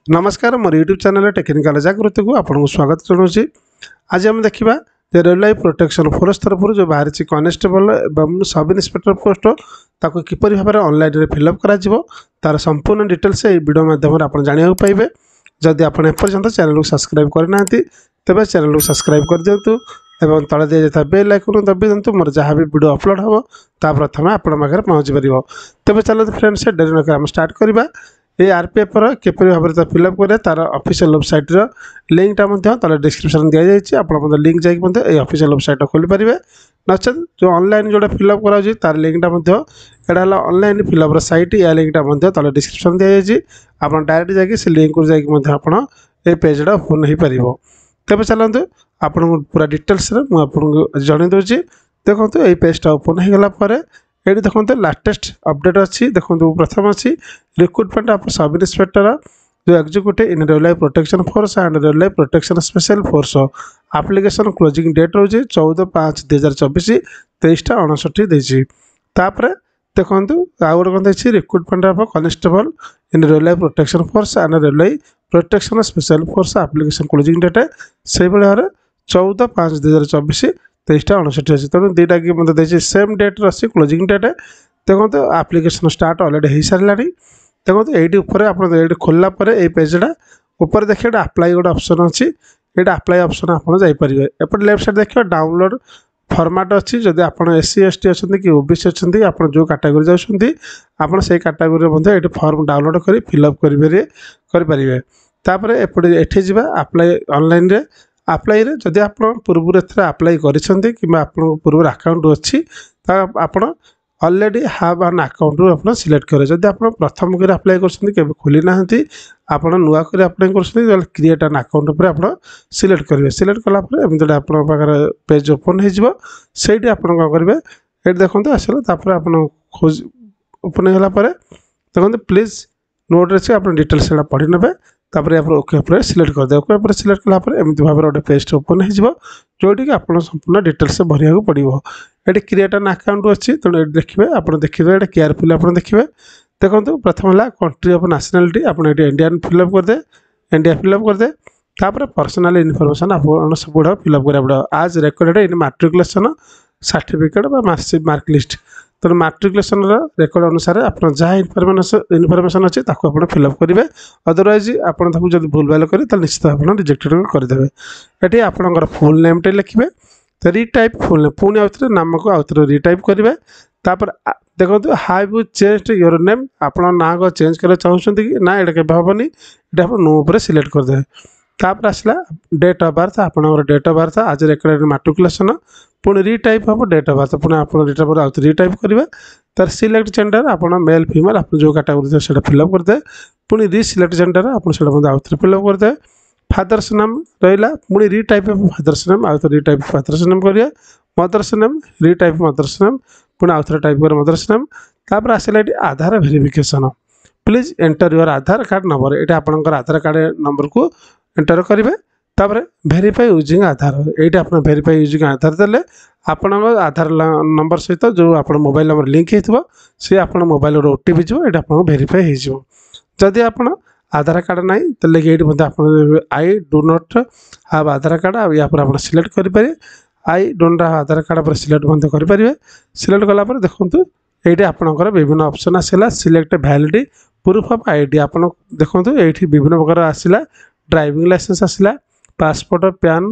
नमस्कार मोर YouTube channel technical जागृति को आपको स्वागत जनाऊँगी। आज आम देखा रेल लाइफ प्रोटेक्शन फोर्स तरफ जो बाहरी कनेस्टेबल एवं सब इन्स्पेक्टर पोस्ट ताको किपरि भाव में ऑनलाइन फिलअप करा तार संपूर्ण डिटेल्स ये वीडियो माध्यम आप जाना पाइबे। जदि आप एपर्यंत चैनल को सब्सक्राइब करना तेज चैनल को सब्सक्राइब कर दिंतु एवं तले दि जाता बेल आइकन दबी दिंतु मोर जहाँ भी वीडियो अपलोड हम ता प्रथम आपण पाखे पहुँच पार। तेज चलते फ्रेंड्स डेरी नक आम स्टार्ट करवा। ये आरपीएफ किपरि भाव में फिलअप करें तार ऑफिशियल वेबसाइट लिंकटा तले डिस्क्रिप्शन दि जाइए। आप लिंक जाइए ऑफिशियल वेबसाइट खोली पारे नचेत जो ऑनलाइन जोटा फिलअप करा तार लिंकटा एटा ऑनलाइन फिलअप सैट या लिंकटा तले डिस्क्रिप्शन दि जाइए। आप डायरेक्ट जाकि से लिंक को जाकि पेजटा ओपन हो पार। तेज चलते आपको पूरा डिटेल्स मुझे जन दूसरी देखो ये पेजटा ओपन हो गला ये देखो लाटेस्ट अपडेट अच्छी देखो प्रथम अच्छी रिक्रुटमेंट ऑफ सब इन्स्पेक्टर जो executive in rail life protection force and rail life protection special force application closing date रोज 14/5/2024 23:59 देखो आउ गोटे कौन देखिए recruitment of constable in rail life protection force and rail life protection special force application closing date से भाव 14/5/2024 23:59 अच्छी तेणु दुईटा कि मतलब सेम डेट अच्छी क्लोजिंग डेट देखो आप्लिकेसन स्टार्ट अलरेडी हो सारा। देखो ये आप खोलला ये पेजटा ऊपर देखिए अप्लाई गोटे ऑप्शन अच्छी ये अप्लाई ऑप्शन आप जापर। एपटे लेफ्ट साइड देखिए डाउनलोड फॉर्मेट अच्छी जदि आप SC ST अच्छा कि OBC अच्छा आप जो कैटेगरी जाऊँगी आप कैटेगरी फॉर्म डाउनलोड कर फिलअप करें। तापर एपटे एठी जावा अप्लाई ऑनलाइन रे अप्लाई रे जदि आप पूर्व अप्लाई करिसेंती कि आप पूर्व अकाउंट अच्छी आप ऑलरेडी हाव एन अकाउंट आप सिलेक्ट करें। जदि आप प्रथम कर अप्लाई कर खोली ना आप नुआ कर अप्लाई कर क्रिएट एन अकाउंट पर आप सिलेक्ट करेंगे। सिलेक्ट कलापर एमती आप पेज ओपन होती आप कौन करेंगे ये देखो आसला आप खोज ओपन होगापर देखो प्लीज नोट अच्छे आप डिटेल्स पढ़ी ने तापर आप ओके पर सिलेक्ट कर दे। ओके पर सिलेक्ट कलापर एमती भाव में गोटे पेज ओपन होटी आप संपूर्ण डिटेल्स भरिया पड़ो। ये क्रिएट एन अकाउंट अच्छी तेणु ये देखिए आप देखिए ये केयरफुल आप देखिए। देखो प्रथम है कंट्री ऑफ नेशनलिटी आप इंडियन फिलअप करदे इंडिया फिलअप करदे। तापर पर्सनल इनफॉरमेशन आप सब फिलअप करा पड़ो आज recorded in matriculation certificate mark list तेणु मैट्रिकुलेशन रेकर्ड अनुसार आप जहाँ इनफर्मेशन अच्छे आप फिलअप करेंगे। अदरवाइज आप जब भूल भाल करें निश्चित आप रिजेक्टेड करदे। ये आपंकर फुल नेमटे लिखे रिटाइप फुल नेम पुणी आउ थे नाम को आउ थे रिटाइप करेंगे। तापर देखो how you change your name आप ना को चेंज कर चाहते कि ना ये हेनी ये आप नो पर सिलेक्ट करदे। तापर आसला डेट ऑफ बर्थ आप डेट ऑफ बर्थ आज रेकर्ड मैट्रिकुलेशन पुणी रिटाइप हम डेट ऑफ बर्थ पुणी आप रिटाइप आउ रिटाइप करेंगे। तार सिलेक्ट जेंडर आप मेल फीमेल आप जो कैटेगरी से फिलअप करदे पुणी रिसिलेक्ट जेंडर आप आउ थे फिलअप करदे। फादर्स नेम रहा पुणी रिटाइप फादर्स नेम आउ थे रिटाइप फादर्स नेम करिए। Mother's name retype mother's name पुणी आउ थे टाइप कर मदर्स नेम। तापर आसला ये Aadhaar verification please enter your Aadhaar card number ये आपंकर आधार कार्ड नंबर को एंटर करेंगे। तापर वेरीफाई यूजिंग आधार ये आप वेरीफाई यूजिंग आधार देले आपण आधार नंबर सहित जो आप मोबाइल नंबर लिंक हो सी आप मोबाइल OTP जो ये आप वेरीफाई होदी आप आधार कार्ड ना तो ये I do not have Aadhaar card या आप सिलेक्ट करेंगे। I don't have Aadhaar card पर सिलेक्ट करेंगे। सिलेक्ट कलापर देखो ये आपंकर विभिन्न ऑप्शन आसला select validity proof of ID आप देखो ये विभिन्न प्रकार आसला ड्राइविंग लाइसेंस आसला passport PAN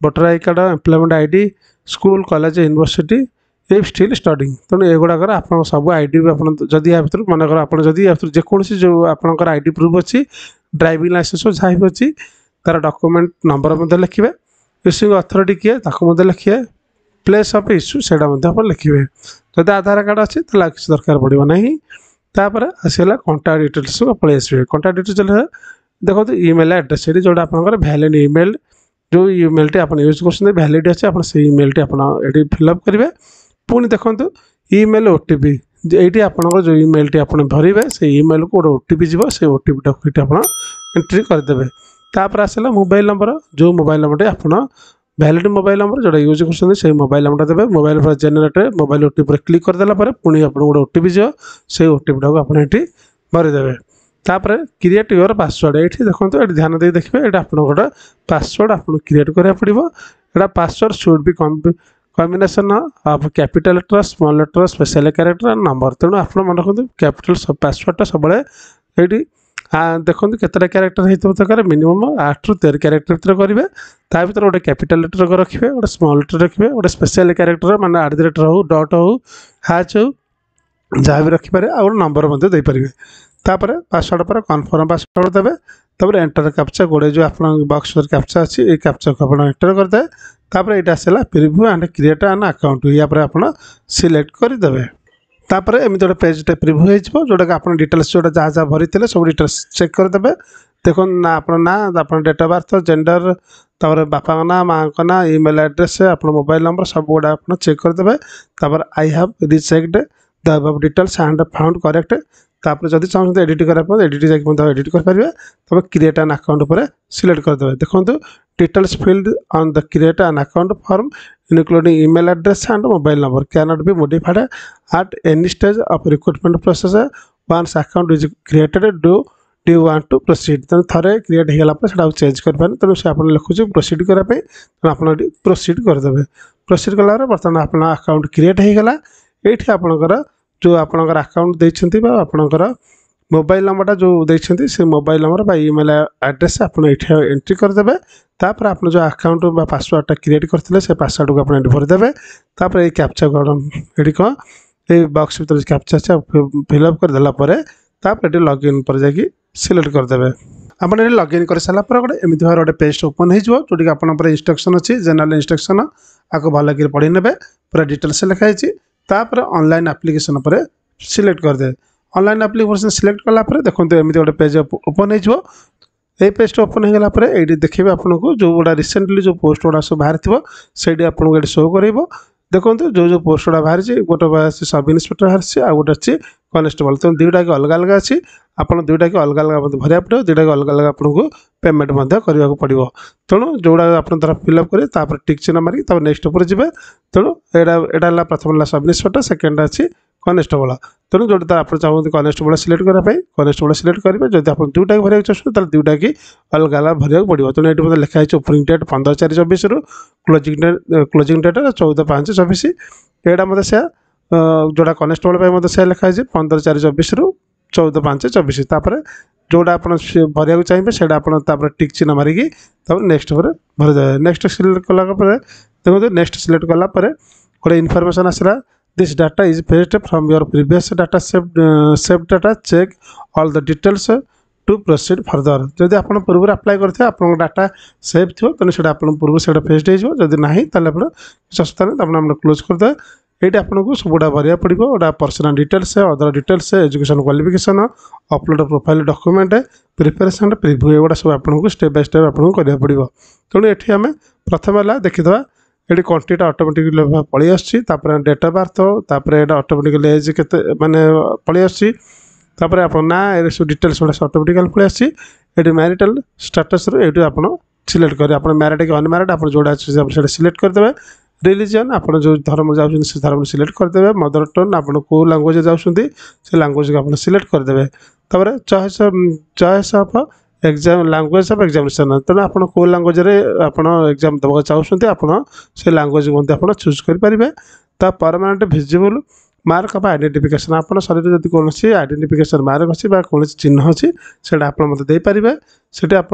voter I card employment ID school college university ये स्टिल स्टडिंग तेणु युवाक आप सब आईडी जदि या भर मन कर जदि जेकोसी जो आपंकर आईडी प्रूफ अच्छी ड्राइविंग लाइसेंस जहाँ भी अच्छी तार डॉक्यूमेंट नंबर लिखे इश्यूइंग अथॉरिटी किए लिखे प्लेस ऑफ इश्यू से लिखे। जब आधार कार्ड अच्छी तो किसी दरकार पड़ो ना। तापर आसला कंटाक्ट डिटेल्स को पलि आसवे कंटाक्ट डिटेल्स देखो ईमेल एड्रेस ये जो आप वैलिड ईमेल जो ईमेल टी आप यूज कर वैलिड अच्छे आप ईमेल टी आप फिलअप करेंगे। पुणी देखो ईमेल OTP ये आपंकर जो ईमेल टी आप भरवे से ईमेल को गोटे OTP जीव से OTP टाक आप एंट्री करदे। तापर आसला मोबाइल नंबर जो मोबाइल नंबर आप वैलिड मोबाइल नंबर जोटा यूज कर मोबाइल नंबर देवे मोबाइल पर जेनेट मोबाइल OTP क्लिक करदेला पुणी आप गोटे OTP जीव से OTP टाक आप भरदेवे। तापर क्रिएट योर पासवर्ड ये देखो ये ध्यान दे देखिए ये आप गोटे पासवर्ड आपको क्रिएट करा पड़ो। यहाँ password should be combination of capital letter small letter special character number. तेणु आप मन रखते कैपिटल पासवर्डटा सब ये देखो केतटा क्यारेक्टर होता दरकार मिनिमम 8 ରୁ 13 क्यारेक्टर भर करेंगे। ता भर गोटे कैपिटल लेटर रखिए गोटे स्मॉल लेटर रखिए गोटे स्पेशल कैरेक्टर माने @ हो डॉट हो हैच हो जहाँ भी रखिपारे आ गोटे नंबर देपारे। तापर पासवर्ड पर कन्फर्म पासवर्ड देवे। तापर एंटर कैप्चा गोटे जो आप बॉक्स कैप्चा अच्छी ये कैप्चा को आप एंटर करदे। तापर ये आसला preview and create an account या आप सिलेक्ट करदे। तापर एमती गोटे पेजटे प्रिव्यू हो जोटा कि आप डिटेल्स जो जहाँ जहाँ भरी थे सब डिटेल्स चेक करदे। देखो ना आप डेट ऑफ बर्थ जेंडर तापर बापा ना माँ का ना ईमेल एड्रेस आप मोबाइल नंबर सब गुड़ा आप चेक करदे। तापर I have rechecked the above details and found correct. तापर जदि चाहते एडिट करने एडिट जाकि एडिट करेंगे। तब क्रिएट एन अकाउंट पर सिलेक्ट करदे। देखो details field on the create an account form including email address and mobile number cannot be modified at any stage of recruitment process once account is created do you want to proceed। तेणु थे create होगा change करें तेणु से आप लिखुचे proceed करने आप proceed करदे। प्रोसीड कला बर्तमान आप अकाउंट क्रिएट होगा। ये आपणकर जो आपणकर अकाउंट देते आपणकर मोबाइल नंबरटा जो देते से मोबाइल नंबर बा ईमेल एड्रेस आप एंट्री करदे। तापर आप जो अकाउंट बा पासवर्डटा क्रिएट करते से पासवर्ड को आप भरदेवे। तापर ये कैप्चा ये कौन ये बॉक्स भर कैप्चा से फिलअप करदेला तापर ये लॉगिन पर जाकि सिलेक्ट करदे। आप लॉगिन कर सारापर गोटे एमती भाव गोटे पेज ओपन होटी आप इंस्ट्रक्शन अच्छी जनरल इंस्ट्रक्शन आपको भल कि पढ़ी ने पूरा डिटेल्स लिखाई। तापर ऑनलाइन एप्लिकेशन पर सिलेक्ट करदे। ऑनलाइन एप्लिकेशन सिलेक्ट कलापर देखो एमती गोटे पेज ओपन हो पेज ओपन होगा ये देखिए आपको जो गुड़ा रिसेंटली जो पोस्ट गुड़ा सब बाहर थो से आपको ये शो कर। देखो जो पोस्ट गुड़ा बाहरी गोटे सब इन्स्पेक्टर बाहरी आ गोटे अच्छी कनेस्टेबल। तो दुईटा की अलग अलग अच्छी आप दुईटा की अलग अलग भरवा पड़ो दुईटा की अलग अलग आपको पेमेंट करने को पड़ो। तेणु जोड़ा आप धर फिलअप करें टिक चिन्ह मारिक नेक्स्ट उपर जी। तेणु यहाँ प्रथम सब इन्स्पेक्टर सेकेंड अच्छी कनेस्टेबल। तेणु जो आप चाहते कनेस्टेबल सिलेक्ट करने कनेस्टेबल सिलेक्ट करेंगे। जब आप दुईटा की भरवा चाहते दुईटा की अलग अलग भरवा पड़ो। तेणु ये लिखाई ओपनिंग डेट 15/4/24 क्लोजिंग डेट 14/5/24। यहाँ मतलब से जोड़ा कनेस्टेबल से लिखाई 15/4/24 14/5/24। तापर जोड़ा आप भरवा चाहिए से आप टिक चिन्ह मारिकी नेक्स्ट पर भरदे। नेक्स्ट सिलेक्ट कलापर देखो नेक्स्ट सिलेक्ट कलापर गोटे इनफॉरमेशन आसला this data is fetched from your previous data save data check all the details to proceed further. जदि आप पूर्व अप्लाई करते आप डाटा सेव थो तेणु से पूर्व से फेच्ड हो ना किसी असुविधा नहीं आप क्लोज करदे। ये आपको सब गुड़ा भरवा पड़ो गोटा personal details other details education qualification upload profile document preparation preview एगुड़ा सब आपको स्टेप बाय स्टेप आपको करने पड़ो। तेणु ये आम प्रथम है देखीदे ये कंट्रीटा ऑटोमेटिकली पलि आसपर डेट ऑफ बर्थ तापर ये ऑटोमेटिकली एज के माने पलि आसपर आप ना ये सब डिटेल्स गुड़ा ऑटोमेटिकली पलि आसी मैरिटल स्टेटस ये आप सिलेक्ट करें आप मैरिड कि अनमैरिड आप जोड़ा अच्छे सिलेक्ट करदे। रिलीजन आप जो धर्म जाऊँ से धर्म सिलेक्ट करदे। मदर टंग आप कौ लांगुएज जाऊँगी से लांगुएज को आप सिलेक्ट करदे। तापर choice of exam language of examination तेणु आप कौ लांगुएज एग्जाम देवा चाहते आप से लांगुएज आप चूज करेंगे। ता permanent visible mark of identification आप शरीर जब कौन आइडेंटिफिकेशन मार्क अच्छी कौन चिन्ह अच्छी से आप मतलब देपारे से आप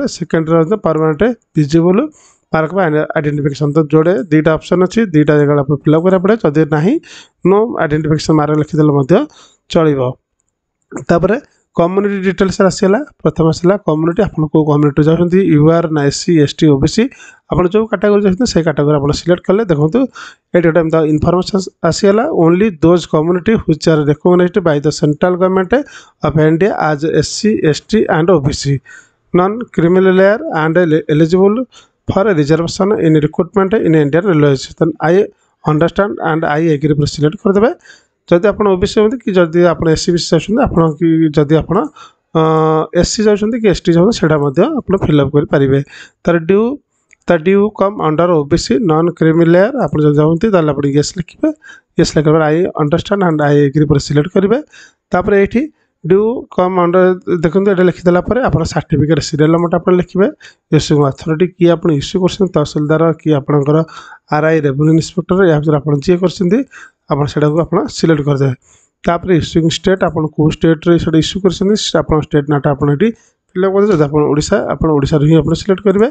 second permanent visible mark of identification. तो जोड़े दुईटा ऑप्शन अच्छी दुईटा जगह आप फिलअप करा पड़े जदि ना नो आइडेंटिफिकेशन मार्क लिखिदे चलो। तापर कम्युनिटी डिटेल्स आसला प्रथम आसला कम्युनिटी आप कम्युनिटी जाऊँगी यूआर ना SC ST OBC आप जो कैटेगरी जाते से कैटेगरी आप सिलेक्ट कले। देखो ये गोटे इनफॉरमेशन आसीगला only those community which are recognized by the central government of India as SC ST and OBC non criminal layer and eligible for reservation in recruitment in Indian railway. I understand and I agree पर select करदे। जदि आप OBC होती कि जदि आप SC BC चाहते आप कि जदि आप SC चाहते कि ST चाहते से फिलअप करेंगे। तार due come under OBC non criminal layer आप चाहते आप येस लिखे येस लिखा I understand and I agree पर सिलेक्ट करेंगे। तापर ये ड्यू कम अंडर देखो ये लिखिदेला आप सर्टिफिकेट सीरियल नंबर आप लिखे इश्यूइंग अथॉरिटी किए आप इश्यू कर तहसिलदार कि आपंकर आरआई रेवेन्यू इन्स्पेक्टर या भर आप जी कर सिलेक्ट करदे तापर इश्यूइंग स्टेट आप स्टेट रे इश्यू कर स्टेट नाटा आप फिलअप कर जब आप ओडिशा ही आप सिलेक्ट करेंगे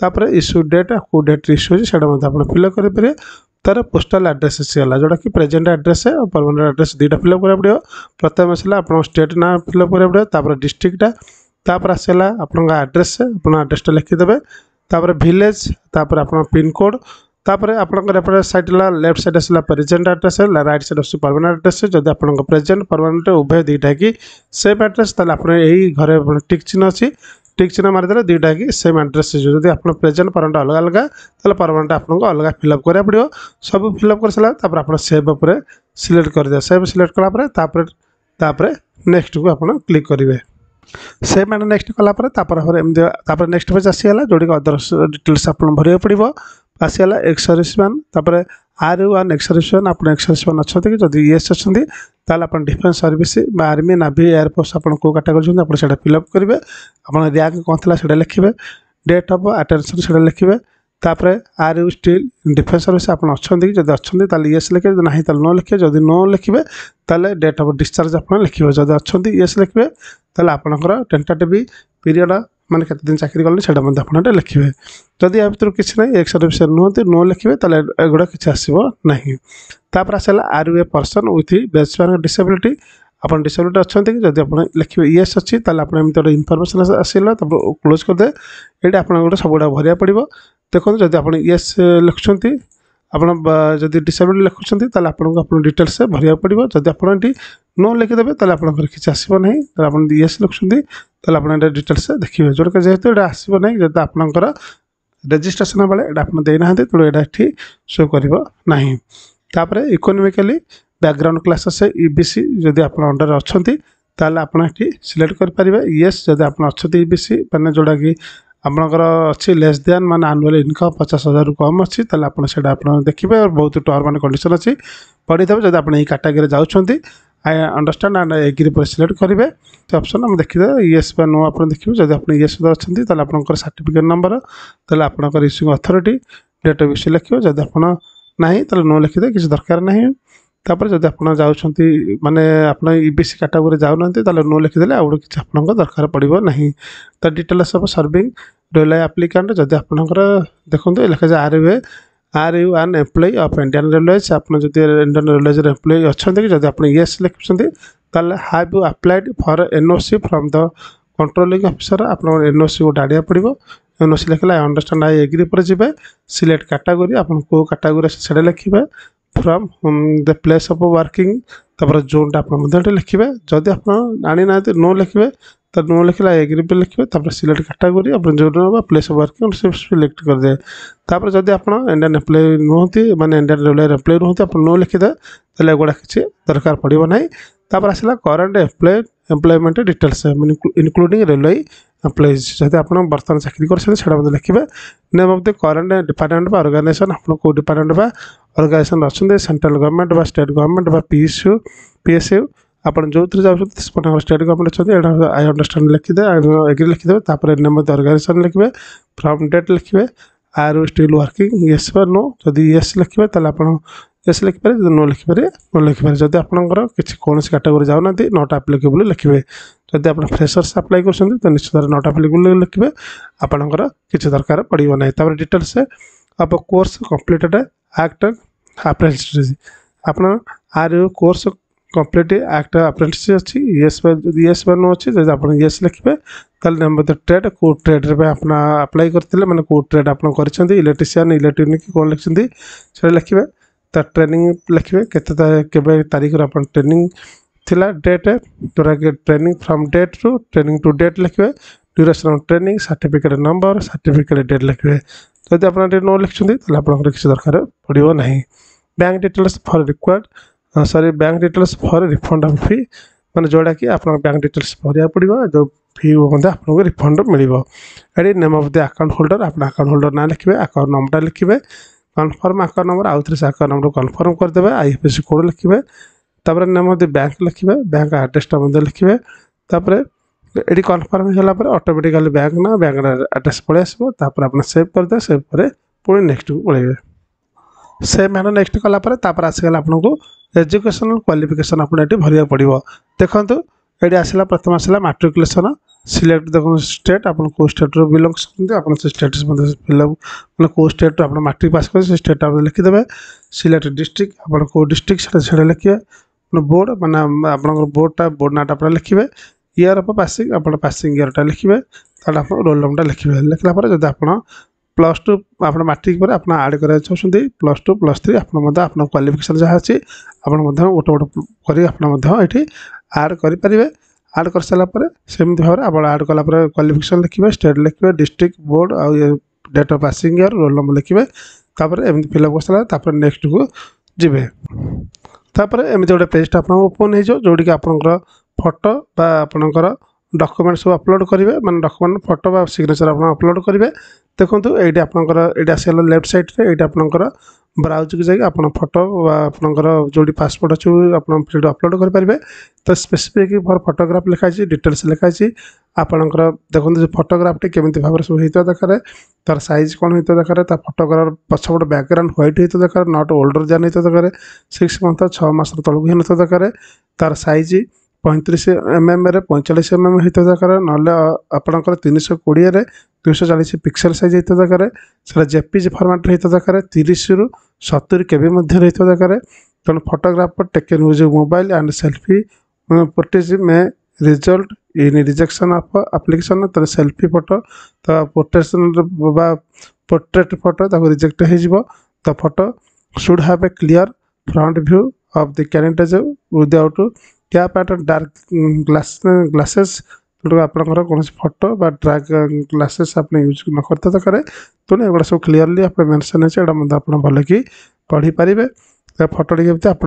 तापर इश्यू डेट कौ डेट इश्यू होता आप फिलअप करेंगे तार पोस्टाल एड्रेस आसीगला जोटा कि प्रेजेंट एड्रेस और परमानेंट एड्रेस दुईटा फिलअप करा पड़ो प्रथम आसला आप स्टेट ना फिलअप करा पड़ो तापर डिस्ट्रिक्टा तापर आसला आप एड्रेस एड्रेसटा लिखिदेवे तापर विलेज तापर आप पिन कोड तापर आपंकर साइड लेफ्ट साइड आसला प्रेजेंट एड्रेस राइट साइड आस परमानेंट एड्रेस जब आप प्रेजेंट परमानेंट उभय दुईटा कि सेम एड्रेस ताल आप घर टिक चिन्ह अच्छी टिक चिन्ह मारिदे दुईटा कि सेम एड्रेस जब आप प्रेजेंट परमानेंट अलग अलग ताल परमानेंट आपको अलग फिलअप करा पड़ो सब फिलअप कर सारा तापर आप सेव उपर सिलेक्ट कर दिया सेव सिलेक्ट कलापर नेक्स्ट को आप क्लिक करेंगे से मैंने नेक्स्ट कलापर नेक्स्ट पेज आसीगला जोड़ी अदर डिटेल्स आप भरवा पड़ो आसीगला एक्स सर्विसमैन तापर R1 एक्स सर्विसमैन आप एक्स सर्विसमैन अच्छा कि जब येस अच्छे ताल आप डिफेन्स सर्विस आर्मी नाभी एयरफोर्स आप कैटेगोरी आप फिलअप करेंगे आप रैंक कौन था से लिखे डेट ऑफ अटेंशन से लिखे तापर are you still defence service आप अच्छा कि जब अच्छा येस लिखे ना नो लिखे जब नो लिखे ताल डेट ऑफ डिस्चार्ज आप लिखे जब अच्छा येस लिखे ताल आपंकर टेंटेटिव पीरियड माने केते दिन चाकरी कले सेटा मध्य आपन लिखे जदि या भर किसी ना एक्स सर्विस नुहति नो लिखे एगुड़ा किसी आसो ना तापर आसला are you a person with basement disability आप डिसेबिलिटी अच्छा कि जब आप लिखे येस अच्छी आप गोटे इनफर्मेशन आसला क्लोज करदे ये आप गोटे सब गुड़ा भरवा पड़ो देखो जब आप येस लिखुं आप जब डिसेबिलिटी लिखुं आप डिटेल्स भरवा पड़ो जब आप नो लिखिदेवे आप किसी आसो ना आप येस लिखुं आप डिटेल्स देखिए जोटा जेहेतु ये आसो ना जब आपंकर रेजिस्ट्रेशन बेले आप देना तेणु ये शो करना इकोनोमिकली बैकग्राउंड क्लास आसे ईबीसी जब आप अंडर अच्छा ताल आप सिलेक्ट करेंगे येस जब आप अच्छा ईबीसी मैंने जोड़ा कि आपंकर अच्छी लेस दैन मान आनुअल इनकम 50,000 रु कम अच्छी आप देखिए और बहुत टर्म एंड कंडीशन अच्छी पढ़ीदेवे जब आप कैटेगरी जाऊँच आई अंडरस्टैंड एंड एग्री पर सिलेक्ट करेंगे ऑप्शन हम देखिए येस बा नो आप देखिए जब आप येस अच्छा आपंकर सर्टिफिकेट नंबर ताल आपंकर issuing authority date of issue लिखिए जब आप ना नो लिखिदे किसी दरकार ना तापर जब आप जाऊँच माने आप ईबीसी कैटेगरी जाऊना नो लिखिदे आउ किसी आप दरकार पड़ो ना तो details of serving railway applicant जब आपंकर देखो लिखा जाए are you an employ of Indian railways आप इंडियन रेलवेज एम्प्लॉय अच्छा कि जब आप येस लिखुं have you applied for NOC from the controlling officer आप एनओसी गोटे आड़िया पड़ो एनओसी लिखला आई अंडरस्टैंड आई एग्री पर जी सिलेक्ट कैटेगरी आप कैटेगरी से लिखे from the place of working तापर जोनटा आप लिखे जदि आप आनी ना नो लिखे तो नो लिखला एग्री पे लिखे सिलेक्ट कैटेगरी आप जो प्लेस ऑफ वर्किंग सिलेक्ट कर दे तापर जदि आप इंडियन एम्प्लॉय नुहति माने इंडियन रेलवे एम्प्लॉय नुहति आप नो लिखिदे ताले एगुड़ा किसी दरकार पड़ो ना तापर आसला current employment details including railway employees जब आप बर्तमान चाकरी कर लिखे name of the current department organisation आप डिपार्टमेंट ऑर्गेनाइजेशन अच्छा central government state government PSU आप जो जाऊँ स्टेट गवर्नमेंट अच्छा आई अंडरस्टैंड लिखिदे एग्री लिखिदे तापर नेम ऑफ द ऑर्गेनाइजेशन लिखे फ्रॉम डेट लिखे are you still working yes बा नो जदि येस लिखे आप येस लिखिपारे नो लिखिपारे नो लिखिपारे जब आपंकर किसी कौन कैटेगरी जाऊना नॉट एप्लिकेबल लिखे जब आप फ्रेशर्स अप्लाई कर निश्चित नॉट एप्लिकेबल लिखे आपंकर किसी दरकार पड़ो ना डिटेल्स आप कोर्स कंप्लीटेड एक्ट अप्रेंटिस आप are you course complete act apprentice अच्छी येस बा नो अच्छी जब आप येस लिखे नेम द ट्रेड कौ ट्रेड आप अप्लाई करते मैंने कौ ट्रेड आप इलेक्ट्रीशियन इलेक्ट्रोनिक कौन लिखते से लिखे तो ट्रेनिंग लिखे के तारीख आप ट्रेनिंग थिला डेट जोटा कि training from date to date लिखे duration of training certificate number certificate date लिखे जब आप नो लिखुं आप किसी दरकार पड़ो ना bank details for required sorry bank details for refund of fee मैंने जोड़ा कि आप बैंक डिटेल्स भरवा पड़ो जो फी आपको रिफंड मिलो ये name of the account holder आप अकाउंट होल्डर ना लिखे अकाउंट नंबर लिखे कन्फर्म अकाउंट नंबर आउ थे अकाउंट नंबर कन्फर्म करदे आईएफएससी कोड लिखे तापर नेम द बैंक लिखिबे बैंक एड्रेसटा मध्य लिखिबे तापर एटी कन्फर्म होला पर ऑटोमेटिकली बैंक ना बैंक एड्रेस पळे आसबो तापर आपण सेव कर दे सेव करे पुणी नेक्स्ट को पळेबे सेम मैंने नेक्स्ट कला आसगला आपन को एजुकेशनल क्वालिफिकेशन आपन ये भरिया पड़ो देखो ये आसला प्रथम आसला मैट्रिकुलेशन सिलेक्ट देखो स्टेट आपन को स्टेट बिलंग्स करते आपन से स्टेटस फिलअप मतलब को स्टेट आप मैट्रिक पास कर स्टेट आप लिखिदेवे सिलेक्ट डिस्ट्रिक्ट आपन को डिस्ट्रिक्ट से लिखे बोर्ड माने आपन बोर्डटा बोर्ड नाटा आप लिखे ईयर ऑफ पासिंग आप पासिंग ईयरटा लिखे आप रोल नंबरटा लिखे लिखला जब आप +2 आप मैट्रिक पर आप आड करा चाहते +2 +3 आप क्वालिफिकेशन जहाँ अच्छी आप गोटे गोटे कर आड करेंगे आड कर सारापर सेमती भाव आप आड कलापर क्वालिफिकेशन लिखे स्टेट लिखे डिस्ट्रिक्ट बोर्ड आ date of passing year roll number लिखे तापर एमती फिलअप कर सारा नेक्स्ट को जीवे तापर एमती गोटे पेजटा आप ओपन हो जोड़ी आपंकर फोटो बा आपंकर डॉक्यूमेंट सब अपलोड करेंगे माने डॉक्यूमेंट फोटो बा सिग्नेचर आप अपलोड करेंगे देखो ये आपंकर ये आसगला लेफ्ट साइड रे ये आपंकर ब्राउज को जाए आप फोटो आपंकर जो पासपोर्ट अच्छे आप अपलोड करेंगे तो स्पेसिफिक फॉर फोटोग्राफ लिखाई डिटेल्स लिखाई आपंकर देखो जो फोटोग्राफटी केमी भाव सब होता दरकार तार साइज कौन होता दरकार फोटोग्राफ पछपट बैकग्राउंड व्हाइट होता दरकार नॉट ओल्डर जान होता दरकार 6 मंथ 6 मास तलू होता दरकार तार साइज 35 mm 45 mm होता दरकार ना आपंकर 320 240 पिक्सल साइज होता दरकार से जेपीजी फॉर्मेट होता दरकार 30 रु 70 केबी मध्य होता दरकार तेणु photographer taken use mobile and selfie footage में result in rejection of application तो सेल्फी फोटो तो पोर्ट्रेट फोटो रिजेक्ट हो तो photo should have a clear front view of the candidate without tap at dark glasses आपंकर कौन photo dark glasses आप use न करते दरकार तेणु एगुड़ा सब क्लीयरली आप मेंशन है भल कि पढ़ी पारे फोटो टी आप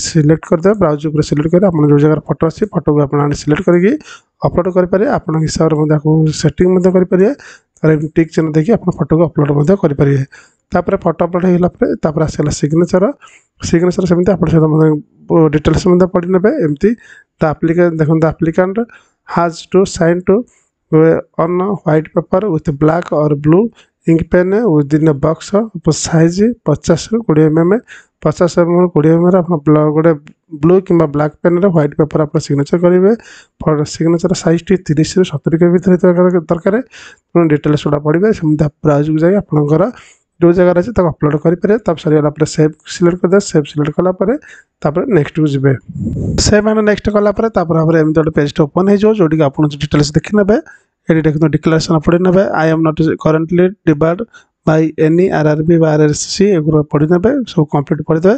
सिलेक्ट करदे ब्राउज पर सिलेक्ट कर जो जगह फोटो अच्छी फोटो को आप सिलेक्ट करके अपलोड करेंगे आप हिसाब से सेटिंग करेंगे टिक चिन्ह देखिए आप फोटो को अपलोड करेंगे तापर फोटो अपलोड होगा आसगला सिग्नेचर सिग्नेचर सेमती आप डिटेल्स पढ़ी ने एमती देखो applicant has to sign to on a white paper with black or blue ink pen within a box of size 50 ରୁ 20 mm 50 mm 20 mm आप गोटे ब्लू कि ब्लैक पेन व्हाइट पेपर आप सिग्नेचर करेंगे सिग्नेचर साइज टी 30 ରୁ 70 के भीतर दरकार डिटेल्स गुड़ा पढ़े सेमती ब्राउज को जाए आपंकर जो जगह अच्छे अपलोड करेंगे तब सरीगला सेव सिलेक्ट करदे सेव सिलेक्ट कलापर नेक्स्ट को जी सेव मैंने नेक्स्ट कलापर एमती गोटे पेज ओपन हो जो आप डिटेल्स देखी ने ये देखते डिक्लेरेशन पढ़ी ने I am not currently debarred by any RRB बा आरआरसी एगुरा पढ़ी ने सब कंप्लीट पढ़ीदे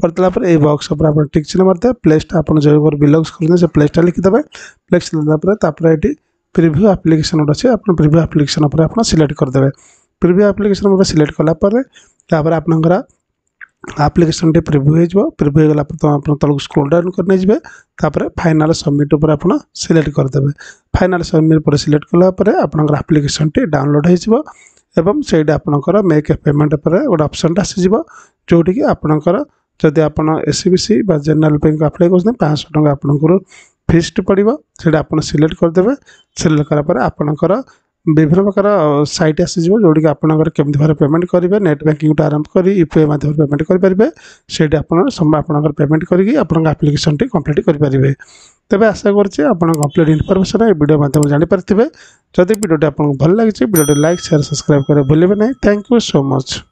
पढ़ला ये बॉक्स पर टिक चिन्ह मारदे प्लेसटा आप जो बिलंग्स करते से प्लेसटा लिखिदेवे प्लेस लिखला ये प्रिव्यू एप्लिकेशन गोटे अच्छे आप प्रिव्यू एप्लिकेशन आप सिलेक्ट करदे प्रिव्यू एप्लिकेशन सिलेक्ट कलापर आपंकर एप्लिकेशन प्रिव्यू हो प्रिव्यू होगा तो आप तलक स्क्रॉल डाउन करने जाए तापर फाइनल सबमिट पर आप सिलेक्ट करदे फाइनल सबमिट पर सिलेक्ट कलापर आपंकर एप्लिकेशन डाउनलोड हो एवं से आपंकर मेक ए पेमेंट पर गोटे ऑप्शन आसीज जोटि आपंकर जदि आप एससीबीसी जनरल बैंक अप्लाई कर 500 टका आपंकर फीस पड़ो से आप सिलेक्ट करदे सिलेक्ट कलापर आपंकर विभिन्न प्रकार साइट आसीज जोड़ी आपंकर केमी भाव पेमेंट करेंगे नेट बैंकिंग आरंभ कर यूपीआई माध्यम पेमेंट करेंगे से आपंकर पेमेंट करके एप्लिकेशन कंप्लीट करेंगे तेज आशा करें आप कंप्लीट इनफॉरमेशन ये वीडियो माध्यम जानीपारे जदि वीडियो आपको भल लगे वीडियो लाइक शेयर सब्सक्राइब करें भूलें नहीं। Thank you so much.